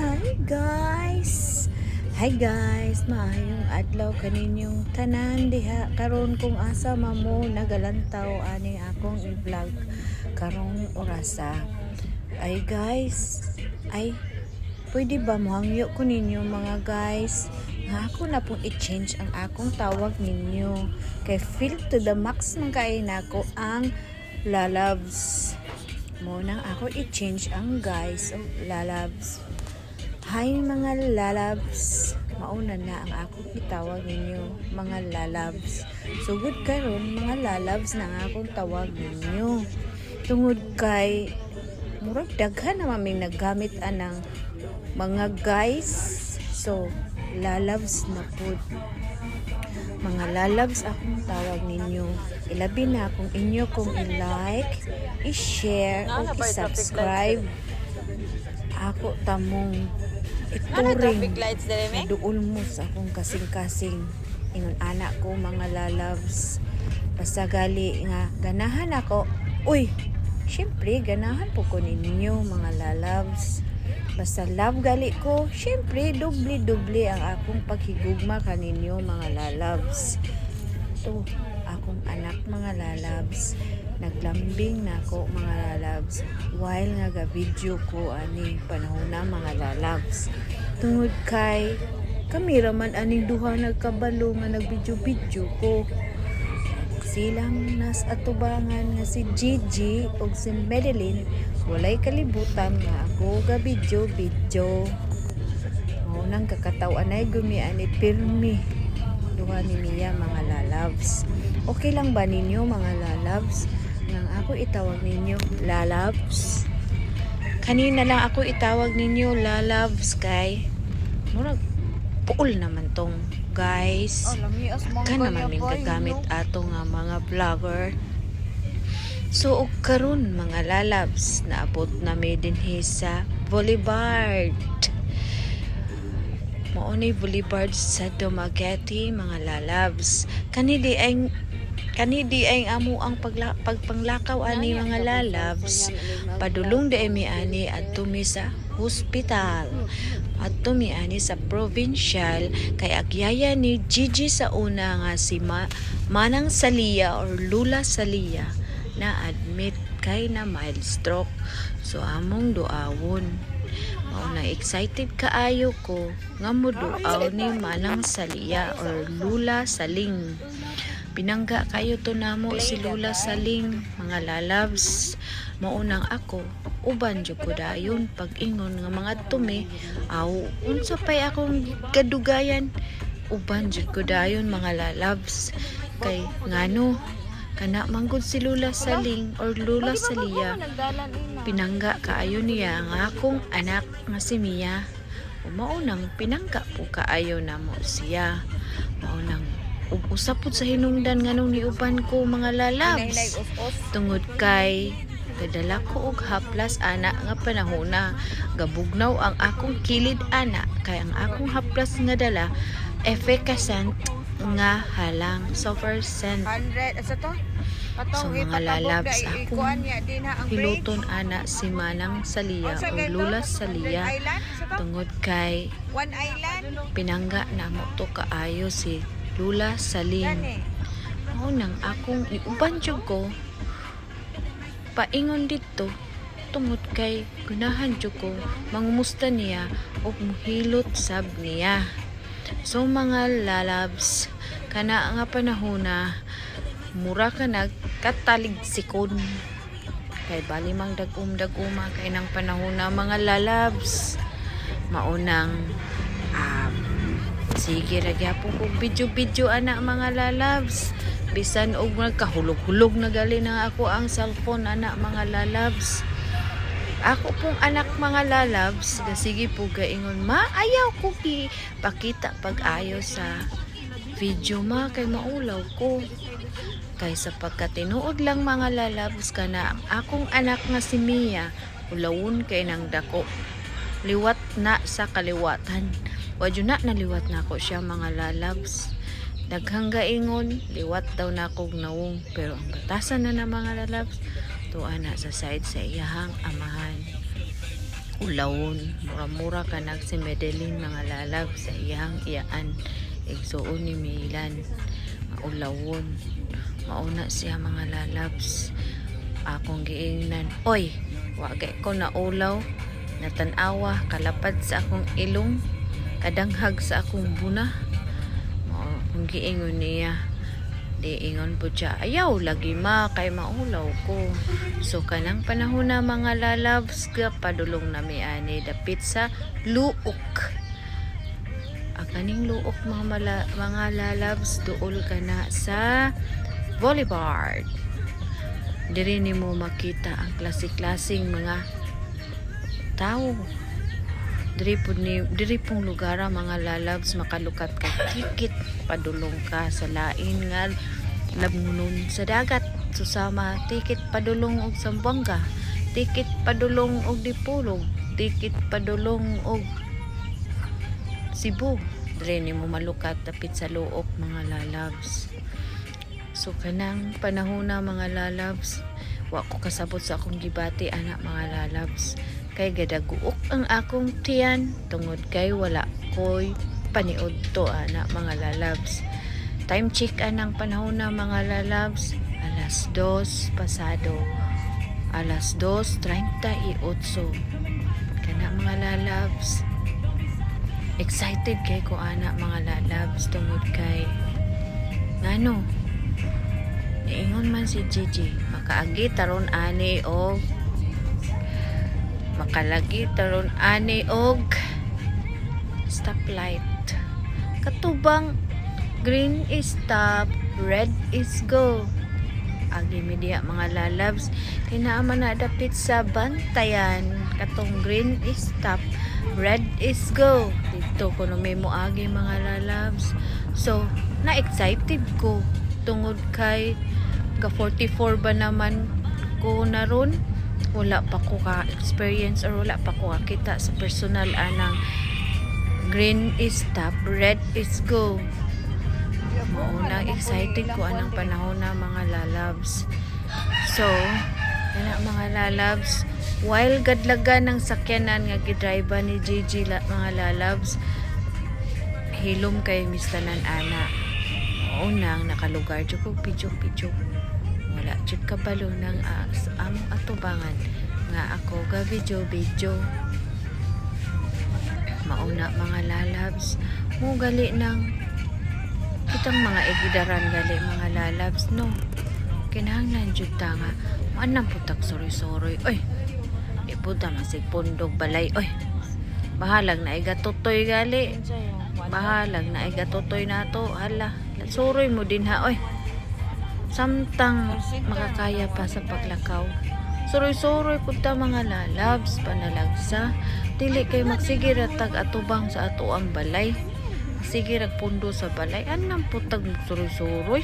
Hi guys! Hi guys! Maayong adlaw kaninyong tanan diha karon kung asa mamo nagalantaw ani akong i-vlog karong orasa. Ay guys, ay pwede ba mohangyo ko ninyo mga guys? Nga ako na pong i-change ang akong tawag ninyo. Kay feel to the max man kay nako ang lalabs. Mo nang ako i-change ang guys o lalabs. Hi mga lalabs, mauna na ang akong itawag ninyo mga lalabs. Sugod karon mga lalabs na ang akong tawag ninyo. Tungod kay murag daghan na maming naggamit anang mga guys. So lalabs na pud. Mga lalabs akong tawag ninyo. Ilabi na kung inyo kung i-like, i-share, o i-subscribe. Ako tamong ituring duol mo sa akong kasing-kasing ingon anak ko mga lalabs. Basta gali nga ganahan ako. Uy, syempre ganahan po ko ninyo mga lalabs. Basta love gali ko, syempre dubli-dubli ang akong paghigugma kaninyo mga lalabs. To akong anak mga lalabs. Naglambing na ako mga lalabs while nga ga-video ko aning panahon na mga lalabs. Tungod kay kami raman aning duha nagkabalo nga nag-video ko. Silang nas atubangan nga si Gigi ug si Madeline walay kalibutan nga ako ga-video. Mao nang kakataw-an ay gumian ni pirmi duha ni niya mga lalabs. Okay lang ba ninyo mga lalabs? Nang ako itawag ninyo lalabs. Kanina lang ako itawag ninyo lalabs kay murag puol naman tong guys. Kana man min gagamit ato nga mga vlogger. So og karon mga lalabs naabot na mi dinhi sa Boulevard. Mao ni Boulevard sa Dumaguete mga lalabs. Kanidi ay amo ang pagpanglakaw ani mga lalabs. Padulong di mi ani adto mi sa hospital. Adto mi ani sa provincial kay agyaya ni Gigi sa una nga si Manang Salia or Lula Salia na admit kay na mild stroke. So among duawon. Mao na excited kaayo ko nga moduaw ni Manang Salia or Lula Saling. Pinangga kayo to namo si Lula Saling mga lalabs. Maunang ako uban jud ko dayon pag-ingon nga mga tumi aw unsa pay akong kadugayan uban jud ko dayon mga lalabs kay ngano kana manggod si Lula Saling or Lula Salia pinangga kaayo niya nga akong anak nga si Mia. Maunang pinangga po kaayo namo siya. Maunang usap pud sa hinungdan nganong niuban ko mga lalabs tungod kay kadala ko og haplas ana nga panahona gabugnaw ang akong kilid ana kay ang akong haplas nga dala efficacent nga halang sulfur scent. So mga lalabs akong piloton ana si Manang Salia o Lula Salia tungod kay pinangga na mo to kaayo si Lula Saling. Nang akong iuban jud ko paingon dito tungod kay gunahan jud ko mangumusta niya ug muhilot sab niya. So mga lalabs kana nga panahona mura ka nagkataligsikon kay bali mang daguma kay nang panahona mga lalabs maunang sige ra gyapon kog video ana mga lalabs bisan og nagkahulog-hulog na gali na ako ang cellphone ana mga lalabs. Ako pong anak mga lalabs sige po gaingon maayaw ko pakita pag-ayo sa video ma kay maulaw ko kay sa pagkatinuod lang mga lalabs kana ang akong anak nga si Mia ulawon kay nang dako liwat na sa kaliwatan. Wadyo na naliwat na ako siya mga lalabs. Daghang gaingon, liwat daw na akong nawong. Pero ang batasan na mga lalabs, tuwa na sa side sa iyahang amahan. ulawon mura-mura ka si Medellin mga lalab sa iyang iyaan igsuon ni Milan ulawon mauna siya mga lalabs akong giingnan oy wagay ko na ulaw natanawa kalapad sa akong ilong kadanghag sa akong buna kung giingon niya di ingon po siya ayaw lagi ma kay maulaw ko so kanang panahon na mga lalabs padulong na mi ani dapit sa luok kaning luok mga lalabs duol ka na sa Boulevard diri nimo makita ang klase-klaseng mga tao diri pong lugar mga lalabs makalukat ka ticket padulong ka sa lain nga labngunon sa dagat susama ticket padulong og Zamboanga ticket padulong og Dipolog ticket padulong og Cebu diri nimo malukat tapit sa luok mga lalabs so kanang panahon na mga lalabs wa ko kasabot sa akong gibati anak mga lalabs kay gadaguok ang akong tiyan tungod kay wala koy paniud to anak mga lalabs time check anang panahon na mga lalabs alas 2 pasado alas 2:38 kana mga lalabs excited kay ko anak mga lalabs tungod kay ngano niingon man si Gigi makaagi taron ani og makalagi taron ani og stoplight katubang green is stop red is go agi media mga lalabs kay naa man na dapit sa bantayan katong green is stop red is go dito ko no memo agi mga lalabs so na excited ko tungod kay ga 44 ba naman ko naron wala pa ko ka experience or wala pa ko kita sa personal anang green is stop red is go mauna excited ko anang panahon na mga lalabs so kana mga lalabs while gadlagan ng sakyanan nga gidrive ni Gigi mga lalabs hilom kay mistanan ana unang nakalugar jud ko pidyo wala jud kabalo ng among atubangan nga ako ga video mauna mga lalabs mo gali ng kitang mga egidaran gali mga lalabs no kinahanglan jud ta nga anang putak soroy oy di puta masig pundog balay oy bahalag na igatotoy gali bahalag na igatotoy nato hala soroy mo din ha oy samtang makakaya pa sa paglakaw soroy punta mga lalabs panalagsa dili kay magsigir tag atubang sa ato ang balay sige pundo sa balay anang putag soroy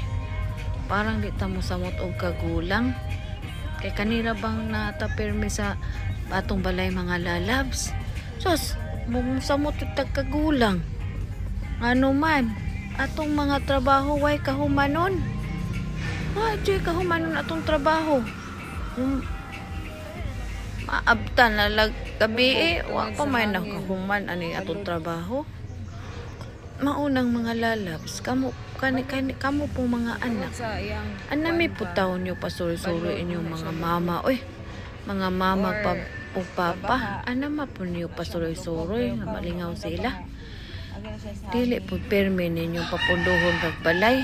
parang di ta mo samot og kagulang kay kanila bang natapirmi sa atong balay mga lalabs sus mong samot yung tagkagulang ano man atong mga trabaho way kahumanon joy kahumanon atong trabaho maabtan na lag gabi wa pa may nakahuman ani atong trabaho maunang mga lalabs kamo pong mga anak anami putaw nyo pasuri-suri inyong mga mama oy mga mama o papa anama po niyo pasuri-suri nga malingaw sila dili po permi ninyong papunduhon kag balay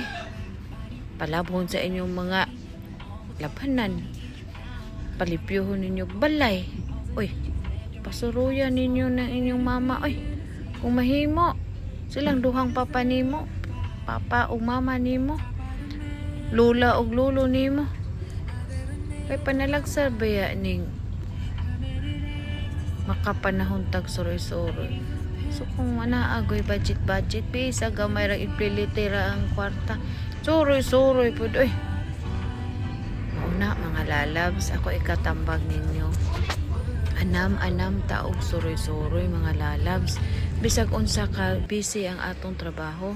palabhon sa inyong mga labanan palipyuhon ninyo balay oy pasuruyan ninyo ng inyong mama oy kung mahimo silang duhang papa nimo papa o mama nimo lula og lolo nimo kay panalagsar baya ning makapanahon tag soroy-soroy so kung anaagoy budget bisa gamay ra ipilitira ang kwarta soroy pud oy una mga lalabs ako ikatambag ninyo anam taog soroy mga lalabs bisag unsa ka busy ang atong trabaho